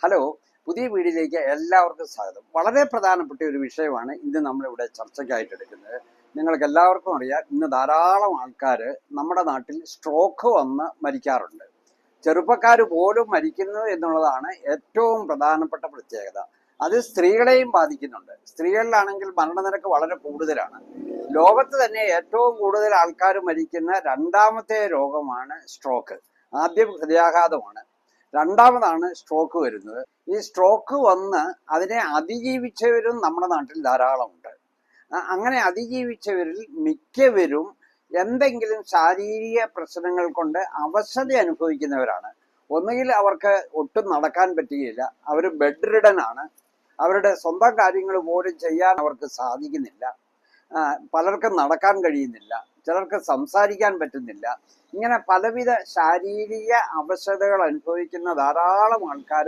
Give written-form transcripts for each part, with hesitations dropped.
Hello, പുതിയ വീഡിയോയിലേക്ക് എല്ലാവർക്കും സ്വാഗതം. വളരെ പ്രധാനപ്പെട്ട ഒരു വിഷയമാണ് ഇന്ന് നമ്മളിവിടെ ചർച്ചയ്ക്കായിട്ട് എടുക്കുന്നത്. നിങ്ങൾക്ക് എല്ലാവർക്കും അറിയാം, ഇന്ന് ധാരാളം ആൾക്കാർ നമ്മുടെ നാട്ടിൽ സ്ട്രോക്ക് വന്ന് മരിക്കാറുണ്ട്. ചെറുപ്പക്കാർ പോലും മരിക്കുന്നു എന്നുള്ളതാണ് ഏറ്റവും പ്രധാനപ്പെട്ട പ്രത്യേകത. അത് സ്ത്രീകളെയും ബാധിക്കുന്നുണ്ട്. സ്ത്രീകളിലാണെങ്കിൽ മരണനിരക്ക് വളരെ കൂടുതലാണ്. ലോകത്ത് തന്നെ ഏറ്റവും കൂടുതൽ ആൾക്കാർ മരിക്കുന്ന രണ്ടാമത്തെ രോഗമാണ് സ്ട്രോക്ക്. ആദ്യം ഹൃദയാഘാതമാണ്, രണ്ടാമതാണ് സ്ട്രോക്ക് വരുന്നത്. ഈ സ്ട്രോക്ക് വന്ന് അതിനെ അതിജീവിച്ചവരും നമ്മുടെ നാട്ടിൽ ധാരാളമുണ്ട്. അങ്ങനെ അതിജീവിച്ചവരിൽ മിക്കവരും എന്തെങ്കിലും ശാരീരിക പ്രശ്നങ്ങൾ കൊണ്ട് അവശത അനുഭവിക്കുന്നവരാണ്. ഒന്നുകിൽ അവർക്ക് ഒട്ടും നടക്കാൻ പറ്റുകയില്ല, അവർ ബെഡ് റിഡൻ ആണ്, അവരുടെ സ്വന്തം കാര്യങ്ങൾ പോലും ചെയ്യാൻ അവർക്ക് സാധിക്കുന്നില്ല, പലർക്കും നടക്കാൻ കഴിയുന്നില്ല, ചിലർക്ക് സംസാരിക്കാൻ പറ്റുന്നില്ല. ഇങ്ങനെ പലവിധ ശാരീരിക അവശതകൾ അനുഭവിക്കുന്ന ധാരാളം ആൾക്കാർ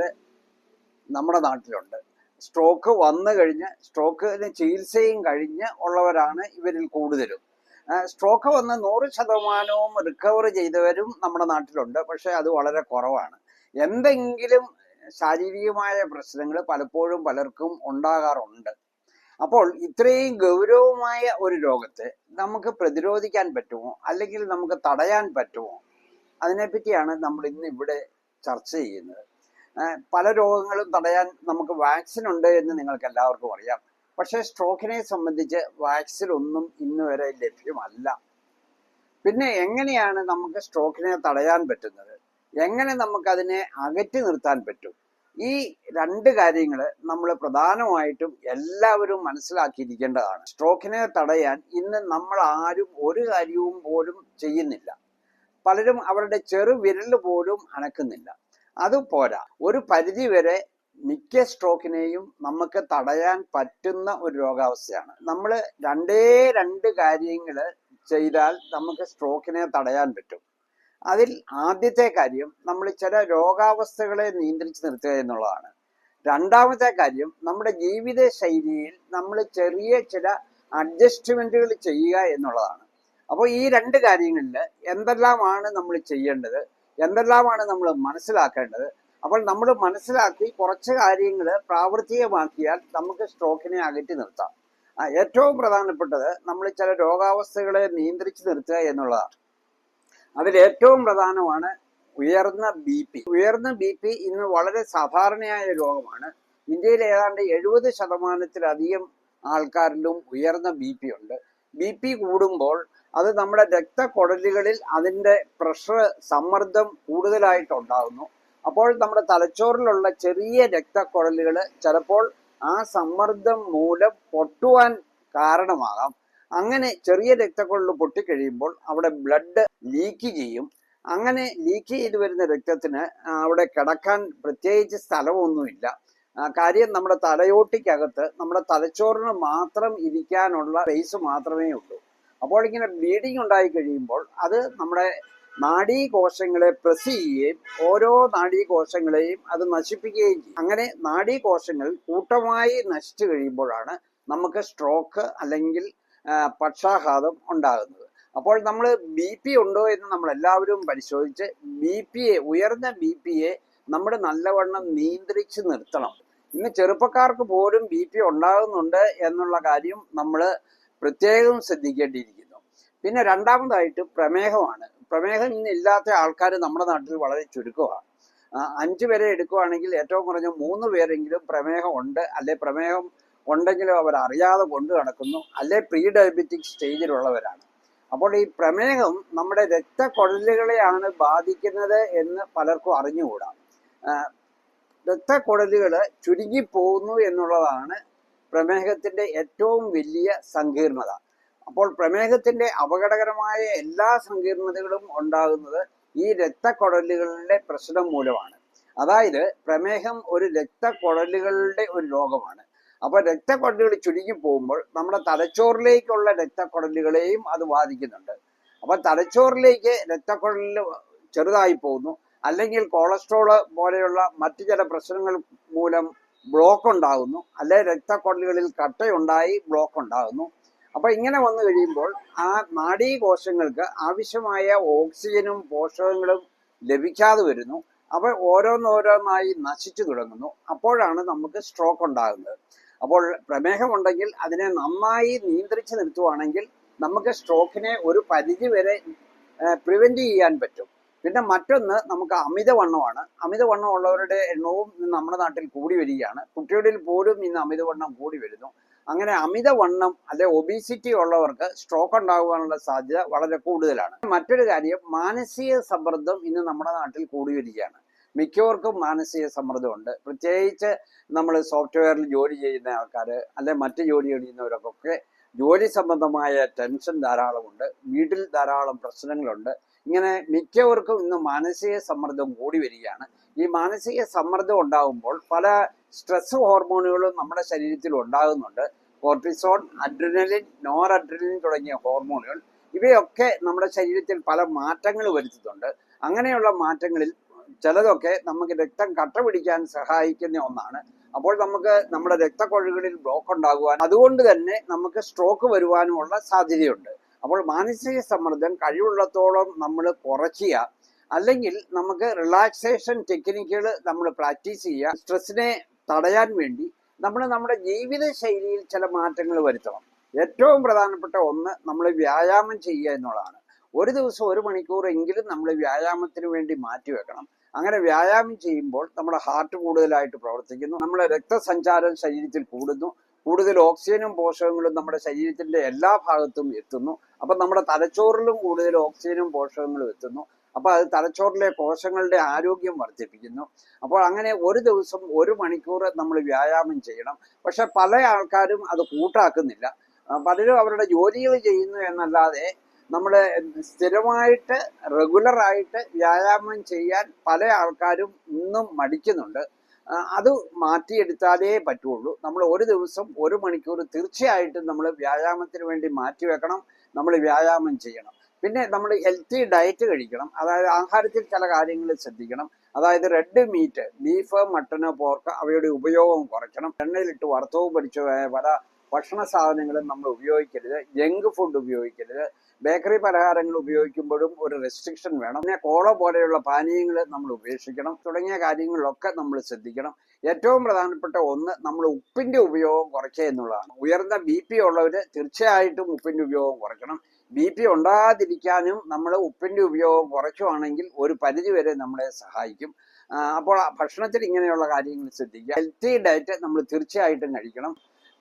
നമ്മുടെ നാട്ടിലുണ്ട്. സ്ട്രോക്ക് വന്നു കഴിഞ്ഞ് സ്ട്രോക്കിന് ചികിത്സയും കഴിഞ്ഞ് ഉള്ളവരാണ് ഇവരിൽ കൂടുതലും. സ്ട്രോക്ക് വന്ന് 100% റിക്കവർ ചെയ്തവരും നമ്മുടെ നാട്ടിലുണ്ട്. പക്ഷെ അത് വളരെ കുറവാണ്. എന്തെങ്കിലും ശാരീരികമായ പ്രശ്നങ്ങൾ പലപ്പോഴും പലർക്കും ഉണ്ടാകാറുണ്ട്. അപ്പോൾ ഇത്രയും ഗൗരവമായ ഒരു രോഗത്തെ നമുക്ക് പ്രതിരോധിക്കാൻ പറ്റുമോ, അല്ലെങ്കിൽ നമുക്ക് തടയാൻ പറ്റുമോ? അതിനെപ്പറ്റിയാണ് നമ്മൾ ഇന്ന് ഇവിടെ ചർച്ച ചെയ്യുന്നത്. പല രോഗങ്ങളും തടയാൻ നമുക്ക് വാക്സിൻ ഉണ്ട് എന്ന് നിങ്ങൾക്ക് എല്ലാവർക്കും അറിയാം. പക്ഷേ സ്ട്രോക്കിനെ സംബന്ധിച്ച് വാക്സിൻ ഒന്നും ഇന്ന് വരെ ലഭ്യമല്ല. പിന്നെ എങ്ങനെയാണ് നമുക്ക് സ്ട്രോക്കിനെ തടയാൻ പറ്റുന്നത്? എങ്ങനെ നമുക്കതിനെ അകറ്റി നിർത്താൻ പറ്റും? ഈ രണ്ട് കാര്യങ്ങൾ നമ്മൾ പ്രധാനമായിട്ടും എല്ലാവരും മനസ്സിലാക്കിയിരിക്കേണ്ടതാണ്. സ്ട്രോക്കിനെ തടയാൻ ഇന്ന് നമ്മൾ ആരും ഒരു കാര്യവും പോലും ചെയ്യുന്നില്ല. പലരും അവരുടെ ചെറു വിരൽ പോലും അനക്കുന്നില്ല. അതുപോരാ, ഒരു പരിധി വരെ മിക്ക സ്ട്രോക്കിനെയും നമുക്ക് തടയാൻ പറ്റുന്ന ഒരു രോഗാവസ്ഥയാണ്. നമ്മൾ രണ്ട് കാര്യങ്ങൾ ചെയ്താൽ നമുക്ക് സ്ട്രോക്കിനെ തടയാൻ പറ്റും. അതിൽ ആദ്യത്തെ കാര്യം, നമ്മൾ ചില രോഗാവസ്ഥകളെ നിയന്ത്രിച്ച് നിർത്തുക എന്നുള്ളതാണ്. രണ്ടാമത്തെ കാര്യം, നമ്മുടെ ജീവിത ശൈലിയിൽ നമ്മൾ ചെറിയ ചില അഡ്ജസ്റ്റ്മെന്റുകൾ ചെയ്യുക എന്നുള്ളതാണ്. അപ്പോൾ ഈ രണ്ട് കാര്യങ്ങളിൽ എന്തെല്ലാമാണ് നമ്മൾ ചെയ്യേണ്ടത്, എന്തെല്ലാമാണ് നമ്മൾ മനസ്സിലാക്കേണ്ടത്? അപ്പോൾ നമ്മൾ മനസ്സിലാക്കി കുറച്ച് കാര്യങ്ങൾ പ്രാവർത്തികമാക്കിയാൽ നമുക്ക് സ്ട്രോക്കിനെ അകറ്റി നിർത്താം. ഏറ്റവും പ്രധാനപ്പെട്ടത് നമ്മൾ ചില രോഗാവസ്ഥകളെ നിയന്ത്രിച്ച് നിർത്തുക എന്നുള്ളതാണ്. അതിൽ ഏറ്റവും പ്രധാനമാണ് ഉയർന്ന ബി പി. ഉയർന്ന ബി പി ഇന്ന് വളരെ സാധാരണയായ രോഗമാണ്. ഇന്ത്യയിൽ ഏതാണ്ട് 70% ആൾക്കാരിലും ഉയർന്ന ബി പി ഉണ്ട്. ബി പി കൂടുമ്പോൾ അത് നമ്മുടെ രക്തക്കുഴലുകളിൽ അതിൻ്റെ പ്രഷർ, സമ്മർദ്ദം കൂടുതലായിട്ടുണ്ടാകുന്നു. അപ്പോൾ നമ്മുടെ തലച്ചോറിലുള്ള ചെറിയ രക്തക്കുഴലുകൾ ചിലപ്പോൾ ആ സമ്മർദ്ദം മൂലം പൊട്ടുവാൻ കാരണമാകാം. അങ്ങനെ ചെറിയ രക്തക്കുഴൽ പൊട്ടിക്കഴിയുമ്പോൾ അവിടെ ബ്ലഡ് ലീക്ക് ചെയ്യും. അങ്ങനെ ലീക്ക് ചെയ്ത് വരുന്ന രക്തത്തിന് അവിടെ കിടക്കാൻ പ്രത്യേകിച്ച് സ്ഥലമൊന്നുമില്ല. കാര്യം നമ്മുടെ തലയോട്ടിക്കകത്ത് നമ്മുടെ തലച്ചോറിന് മാത്രം ഇരിക്കാനുള്ള സ്പേസ് മാത്രമേ ഉള്ളൂ. അപ്പോൾ ഇങ്ങനെ ബ്ലീഡിങ് ഉണ്ടായി കഴിയുമ്പോൾ അത് നമ്മുടെ നാഡീകോശങ്ങളെ പ്രസ് ചെയ്യുകയും ഓരോ നാഡീകോശങ്ങളെയും അത് നശിപ്പിക്കുകയും ചെയ്യും. അങ്ങനെ നാഡീകോശങ്ങൾ കൂട്ടമായി നശിച്ചു കഴിയുമ്പോഴാണ് നമുക്ക് സ്ട്രോക്ക് അല്ലെങ്കിൽ പക്ഷാഘാതം ഉണ്ടാകുന്നത്. അപ്പോൾ നമ്മൾ ബി പി ഉണ്ടോ എന്ന് നമ്മൾ എല്ലാവരും പരിശോധിച്ച് ഉയർന്ന ബി പിയെ നമ്മൾ നല്ലവണ്ണം നിയന്ത്രിച്ച് നിർത്തണം. ഇന്ന് ചെറുപ്പക്കാർക്ക് പോലും ബി പി ഉണ്ടാകുന്നുണ്ട് എന്നുള്ള കാര്യം നമ്മൾ പ്രത്യേകം ശ്രദ്ധിക്കേണ്ടിയിരിക്കുന്നു. പിന്നെ രണ്ടാമതായിട്ട് പ്രമേഹമാണ്. പ്രമേഹം ഇന്ന് ഇല്ലാത്ത ആൾക്കാർ നമ്മുടെ നാട്ടിൽ വളരെ ചുരുക്കമാണ്. 5 പേരെ എടുക്കുകയാണെങ്കിൽ ഏറ്റവും കുറഞ്ഞ 3 പേരെങ്കിലും പ്രമേഹം ഉണ്ട്, അല്ലെ പ്രമേഹം ഉണ്ടെങ്കിലും അവർ അറിയാതെ കൊണ്ടു നടക്കുന്നു, അല്ലെ പ്രീ ഡയബറ്റിക് സ്റ്റേജിലുള്ളവരാണ്. അപ്പോൾ ഈ പ്രമേഹം നമ്മുടെ രക്തക്കുഴലുകളെയാണ് ബാധിക്കുന്നത് എന്ന് പലർക്കും അറിഞ്ഞുകൂടാ. രക്തക്കുഴലുകൾ ചുരുങ്ങിപ്പോകുന്നു എന്നുള്ളതാണ് പ്രമേഹത്തിന്റെ ഏറ്റവും വലിയ സങ്കീർണത. അപ്പോൾ പ്രമേഹത്തിന്റെ അപകടകരമായ എല്ലാ സങ്കീർണതകളും ഉണ്ടാകുന്നത് ഈ രക്തക്കുഴലുകളുടെ പ്രശ്നം മൂലമാണ്. അതായത് പ്രമേഹം ഒരു രക്തക്കുഴലുകളുടെ ഒരു രോഗമാണ്. അപ്പോൾ രക്തക്കുഴലുകൾ ചുരുങ്ങി പോകുമ്പോൾ നമ്മുടെ തലച്ചോറിലേക്കുള്ള രക്തക്കുഴലുകളെയും അത് ബാധിക്കുന്നുണ്ട്. അപ്പോൾ തലച്ചോറിലേക്ക് രക്തക്കുഴലിൽ ചെറുതായി പോകുന്നു, അല്ലെങ്കിൽ കൊളസ്ട്രോള് പോലെയുള്ള മറ്റു ചില പ്രശ്നങ്ങൾ മൂലം ബ്ലോക്ക് ഉണ്ടാകുന്നു, അല്ലെ രക്തക്കുഴലുകളിൽ കട്ടയുണ്ടായി ബ്ലോക്ക് ഉണ്ടാകുന്നു. അപ്പൊ ഇങ്ങനെ വന്നു കഴിയുമ്പോൾ ആ നാഡീകോശങ്ങൾക്ക് ആവശ്യമായ ഓക്സിജനും പോഷകങ്ങളും ലഭിക്കാതെ വരുന്നു. അവ ഓരോന്നോരോന്നായി നശിച്ചു തുടങ്ങുന്നു. അപ്പോഴാണ് നമുക്ക് സ്ട്രോക്ക് ഉണ്ടാകുന്നത്. അപ്പോൾ പ്രമേഹമുണ്ടെങ്കിൽ അതിനെ നന്നായി നിയന്ത്രിച്ച് നിർത്തുവാണെങ്കിൽ നമുക്ക് സ്ട്രോക്കിനെ ഒരു പരിധി വരെ പ്രിവെന്റ് ചെയ്യാൻ പറ്റും. പിന്നെ മറ്റൊന്ന് നമുക്ക് അമിതവണ്ണമാണ്. അമിതവണ്ണം ഉള്ളവരുടെ എണ്ണവും നമ്മുടെ നാട്ടിൽ കൂടി വരികയാണ്. കുട്ടികളിൽ പോലും ഇന്ന് അമിതവണ്ണം കൂടി വരുന്നു. അങ്ങനെ അമിതവണ്ണം അല്ലെ ഒബീസിറ്റി ഉള്ളവർക്ക് സ്ട്രോക്ക് ഉണ്ടാകുവാനുള്ള സാധ്യത വളരെ കൂടുതലാണ്. മറ്റൊരു കാര്യം, മാനസിക സമ്മർദ്ദം ഇന്ന് നമ്മുടെ നാട്ടിൽ കൂടി വരികയാണ്. മിക്കവർക്കും മാനസിക സമ്മർദ്ദമുണ്ട്. പ്രത്യേകിച്ച് നമ്മൾ സോഫ്റ്റ്വെയറിൽ ജോലി ചെയ്യുന്ന ആൾക്കാർ അല്ലെ മറ്റ് ജോലി ചെയ്യുന്നവർക്കൊക്കെ ജോലി സംബന്ധമായ ടെൻഷൻ ധാരാളമുണ്ട്. വീട്ടിൽ ധാരാളം പ്രശ്നങ്ങളുണ്ട്. ഇങ്ങനെ മിക്കവർക്കും ഇന്ന് മാനസിക സമ്മർദ്ദം കൂടി വരികയാണ്. ഈ മാനസിക സമ്മർദ്ദം ഉണ്ടാകുമ്പോൾ പല സ്ട്രെസ് ഹോർമോണുകളും നമ്മുടെ ശരീരത്തിൽ ഉണ്ടാകുന്നുണ്ട്. കോർട്ടിസോൺ, അഡ്രിനലിൻ, നോർ അഡ്രിനലിൻ തുടങ്ങിയ ഹോർമോണുകൾ, ഇവയൊക്കെ നമ്മുടെ ശരീരത്തിൽ പല മാറ്റങ്ങൾ വരുത്തുന്നുണ്ട്. അങ്ങനെയുള്ള മാറ്റങ്ങളിൽ ചിലതൊക്കെ നമുക്ക് രക്തം കട്ട പിടിക്കാൻ സഹായിക്കുന്ന ഒന്നാണ്. അപ്പോൾ നമുക്ക് നമ്മുടെ രക്തക്കൊഴലുകളിൽ ബ്ലോക്ക് ഉണ്ടാകുവാൻ, അതുകൊണ്ട് തന്നെ നമുക്ക് സ്ട്രോക്ക് വരുവാനുമുള്ള സാധ്യതയുണ്ട്. അപ്പോൾ മാനസിക സമ്മർദ്ദം കഴിവുള്ളത്തോളം നമ്മൾ കുറയ്ക്കുക, അല്ലെങ്കിൽ നമുക്ക് റിലാക്സേഷൻ ടെക്നിക്കുകൾ നമ്മൾ പ്രാക്ടീസ് ചെയ്യുക. സ്ട്രെസ്സിനെ തടയാൻ വേണ്ടി നമ്മൾ നമ്മുടെ ജീവിത ശൈലിയിൽ ചില മാറ്റങ്ങൾ വരുത്തണം. ഏറ്റവും പ്രധാനപ്പെട്ട ഒന്ന് നമ്മൾ വ്യായാമം ചെയ്യുക എന്നുള്ളതാണ്. ഒരു ദിവസം 1 മണിക്കൂർ എങ്കിലും നമ്മൾ വ്യായാമത്തിന് വേണ്ടി മാറ്റിവെക്കണം. അങ്ങനെ വ്യായാമം ചെയ്യുമ്പോൾ നമ്മുടെ ഹാർട്ട് കൂടുതലായിട്ട് പ്രവർത്തിക്കുന്നു, നമ്മുടെ രക്തസഞ്ചാരം ശരീരത്തിൽ കൂടുന്നു, കൂടുതൽ ഓക്സിജനും പോഷകങ്ങളും നമ്മുടെ ശരീരത്തിന്റെ എല്ലാ ഭാഗത്തും എത്തുന്നു. അപ്പൊ നമ്മുടെ തലച്ചോറിലും കൂടുതൽ ഓക്സിജനും പോഷകങ്ങളും എത്തുന്നു. അപ്പൊ അത് തലച്ചോറിലെ കോശങ്ങളുടെ ആരോഗ്യം വർദ്ധിപ്പിക്കുന്നു. അപ്പോൾ അങ്ങനെ ഒരു ദിവസം 1 മണിക്കൂർ നമ്മൾ വ്യായാമം ചെയ്യണം. പക്ഷെ പല ആൾക്കാരും അത് കൂട്ടാക്കുന്നില്ല. പലരും അവരുടെ ജോലികൾ ചെയ്യുന്നു എന്നല്ലാതെ നമ്മൾ സ്ഥിരമായിട്ട് റെഗുലറായിട്ട് വ്യായാമം ചെയ്യാൻ പല ആൾക്കാരും ഇന്നും മടിക്കുന്നുണ്ട്. അത് മാറ്റിയെടുത്താലേ പറ്റുള്ളൂ. നമ്മൾ ഒരു ദിവസം 1 മണിക്കൂർ തീർച്ചയായിട്ടും നമ്മൾ വ്യായാമത്തിന് വേണ്ടി മാറ്റിവെക്കണം. നമ്മൾ വ്യായാമം ചെയ്യണം. പിന്നെ നമ്മൾ ഹെൽത്തി ഡയറ്റ് കഴിക്കണം. അതായത് ആഹാരത്തിൽ ചില കാര്യങ്ങൾ ശ്രദ്ധിക്കണം. അതായത് red meat, beef, mutton, pork അവയുടെ ഉപയോഗം കുറയ്ക്കണം. എണ്ണയിലിട്ട് വറുത്തവും പൊരിച്ചതുമായ പല ഭക്ഷണ സാധനങ്ങളും നമ്മൾ ഉപയോഗിക്കരുത്. ജങ്ക് ഫുഡ് ഉപയോഗിക്കരുത്. ബേക്കറി പലഹാരങ്ങൾ ഉപയോഗിക്കുമ്പോഴും ഒരു റെസ്ട്രിക്ഷൻ വേണം. പിന്നെ കോള പോലെയുള്ള പാനീയങ്ങൾ നമ്മൾ ഉപേക്ഷിക്കണം. തുടങ്ങിയ കാര്യങ്ങളിലൊക്കെ നമ്മൾ ശ്രദ്ധിക്കണം. ഏറ്റവും പ്രധാനപ്പെട്ട ഒന്ന് നമ്മൾ ഉപ്പിന്റെ ഉപയോഗം കുറയ്ക്കുക എന്നുള്ളതാണ്. ഉയർന്ന BP ഉള്ളവർ തീർച്ചയായിട്ടും ഉപ്പിന്റെ ഉപയോഗം കുറയ്ക്കണം. BP ഉണ്ടാകാതിരിക്കാനും നമ്മൾ ഉപ്പിന്റെ ഉപയോഗം കുറയ്ക്കുകയാണെങ്കിൽ ഒരു പരിധി വരെ നമ്മളെ സഹായിക്കും. അപ്പോൾ ഭക്ഷണത്തിൽ ഇങ്ങനെയുള്ള കാര്യങ്ങൾ ശ്രദ്ധിക്കുക. ഹെൽത്തി ഡയറ്റ് നമ്മൾ തീർച്ചയായിട്ടും കഴിക്കണം.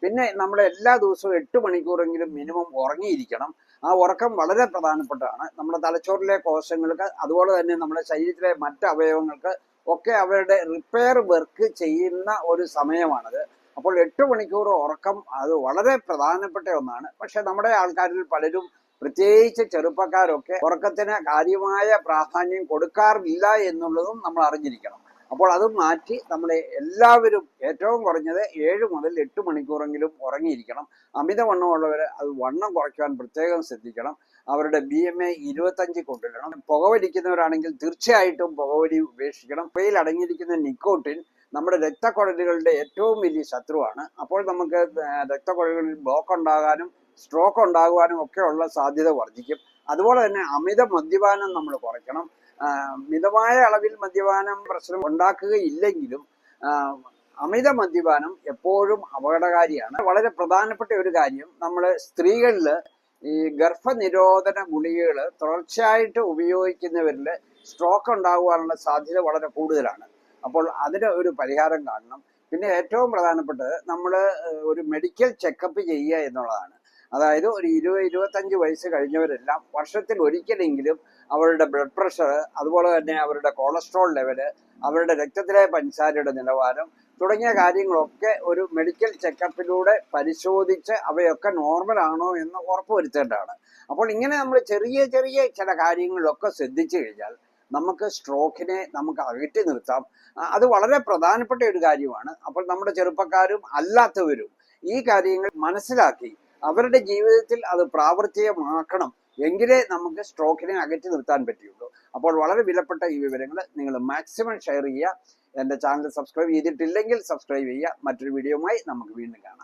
പിന്നെ നമ്മൾ എല്ലാ ദിവസവും 8 മണിക്കൂറെങ്കിലും മിനിമം ഉറങ്ങിയിരിക്കണം. ആ ഉറക്കം വളരെ പ്രധാനപ്പെട്ടതാണ്. നമ്മുടെ തലച്ചോറിലെ കോശങ്ങൾക്ക്, അതുപോലെ തന്നെ നമ്മുടെ ശരീരത്തിലെ മറ്റ് അവയവങ്ങൾക്ക് ഒക്കെ അവരുടെ റിപ്പയർ വർക്ക് ചെയ്യുന്ന ഒരു സമയമാണത്. അപ്പോൾ 8 മണിക്കൂർ ഉറക്കം അത് വളരെ പ്രധാനപ്പെട്ട ഒന്നാണ്. പക്ഷെ നമ്മുടെ ആൾക്കാരിൽ പലരും, പ്രത്യേകിച്ച് ചെറുപ്പക്കാരൊക്കെ, ഉറക്കത്തിന് കാര്യമായ പ്രാധാന്യം കൊടുക്കാറില്ല എന്നുള്ളതും നമ്മൾ അറിഞ്ഞിരിക്കണം. അപ്പോൾ അത് മാറ്റി നമ്മളെ എല്ലാവരും ഏറ്റവും കുറഞ്ഞത് 7 മുതൽ 8 മണിക്കൂറെങ്കിലും ഉറങ്ങിയിരിക്കണം. അമിതവണ്ണമുള്ളവർ അത് വണ്ണം കുറയ്ക്കാൻ പ്രത്യേകം ശ്രദ്ധിക്കണം. അവരുടെ BMI 25 കൊണ്ടുവരണം. പുകവലിക്കുന്നവരാണെങ്കിൽ തീർച്ചയായിട്ടും പുകവലി ഉപേക്ഷിക്കണം. പുകയിൽ അടങ്ങിയിരിക്കുന്ന നിക്കോട്ടിൻ നമ്മുടെ രക്തക്കുഴലുകളുടെ ഏറ്റവും വലിയ ശത്രുവാണ്. അപ്പോൾ നമുക്ക് രക്തക്കുഴലുകളിൽ ബ്ലോക്ക് ഉണ്ടാകാനും സ്ട്രോക്ക് ഉണ്ടാകുവാനും ഒക്കെ ഉള്ള സാധ്യത വർദ്ധിക്കും. അതുപോലെ തന്നെ അമിത മദ്യപാനം നമ്മൾ കുറയ്ക്കണം. മിതമായ അളവിൽ മദ്യപാനം പ്രശ്നം ഉണ്ടാക്കുകയില്ലെങ്കിലും അമിത മദ്യപാനം എപ്പോഴും അപകടകാരിയാണ്. വളരെ പ്രധാനപ്പെട്ട ഒരു കാര്യം, നമ്മൾ സ്ത്രീകളിൽ ഈ ഗർഭനിരോധന ഗുളികകൾ തുടർച്ചയായിട്ട് ഉപയോഗിക്കുന്നവരിൽ സ്ട്രോക്ക് ഉണ്ടാകുവാനുള്ള സാധ്യത വളരെ കൂടുതലാണ്. അപ്പോൾ അതിന് ഒരു പരിഹാരം കാണണം. പിന്നെ ഏറ്റവും പ്രധാനപ്പെട്ടത് നമ്മൾ ഒരു മെഡിക്കൽ ചെക്കപ്പ് ചെയ്യുക എന്നുള്ളതാണ്. അതായത് ഒരു 20-25 വയസ്സ് കഴിഞ്ഞവരെല്ലാം വർഷത്തിൽ ഒരിക്കലെങ്കിലും അവരുടെ ബ്ലഡ് പ്രഷർ, അതുപോലെ തന്നെ അവരുടെ കൊളസ്ട്രോൾ ലെവല്, അവരുടെ രക്തത്തിലെ പഞ്ചസാരയുടെ നിലവാരം തുടങ്ങിയ കാര്യങ്ങളൊക്കെ ഒരു മെഡിക്കൽ ചെക്കപ്പിലൂടെ പരിശോധിച്ച് അവയൊക്കെ നോർമൽ ആണോ എന്ന് ഉറപ്പുവരുത്തേണ്ടതാണ്. അപ്പോൾ ഇങ്ങനെ നമ്മൾ ചെറിയ ചെറിയ ചില കാര്യങ്ങളിലൊക്കെ ശ്രദ്ധിച്ചു കഴിഞ്ഞാൽ നമുക്ക് സ്ട്രോക്കിനെ നമുക്ക് അകറ്റി നിർത്താം. അത് വളരെ പ്രധാനപ്പെട്ട ഒരു കാര്യമാണ്. അപ്പോൾ നമ്മുടെ ചെറുപ്പക്കാരും അല്ലാത്തവരും ഈ കാര്യങ്ങൾ മനസ്സിലാക്കി അവരുടെ ജീവിതത്തിൽ അത് പ്രാവർത്തികമാക്കണം. എങ്കിലേ നമുക്ക് സ്ട്രോക്കിനെ അകറ്റി നിർത്താൻ പറ്റുള്ളൂ. അപ്പോൾ വളരെ വിലപ്പെട്ട ഈ വിവരങ്ങൾ നിങ്ങൾ മാക്സിമം ഷെയർ ചെയ്യുക. എൻ്റെ ചാനൽ സബ്സ്ക്രൈബ് ചെയ്തിട്ടില്ലെങ്കിൽ സബ്സ്ക്രൈബ് ചെയ്യുക. മറ്റൊരു വീഡിയോയുമായി നമുക്ക് വീണ്ടും കാണാം.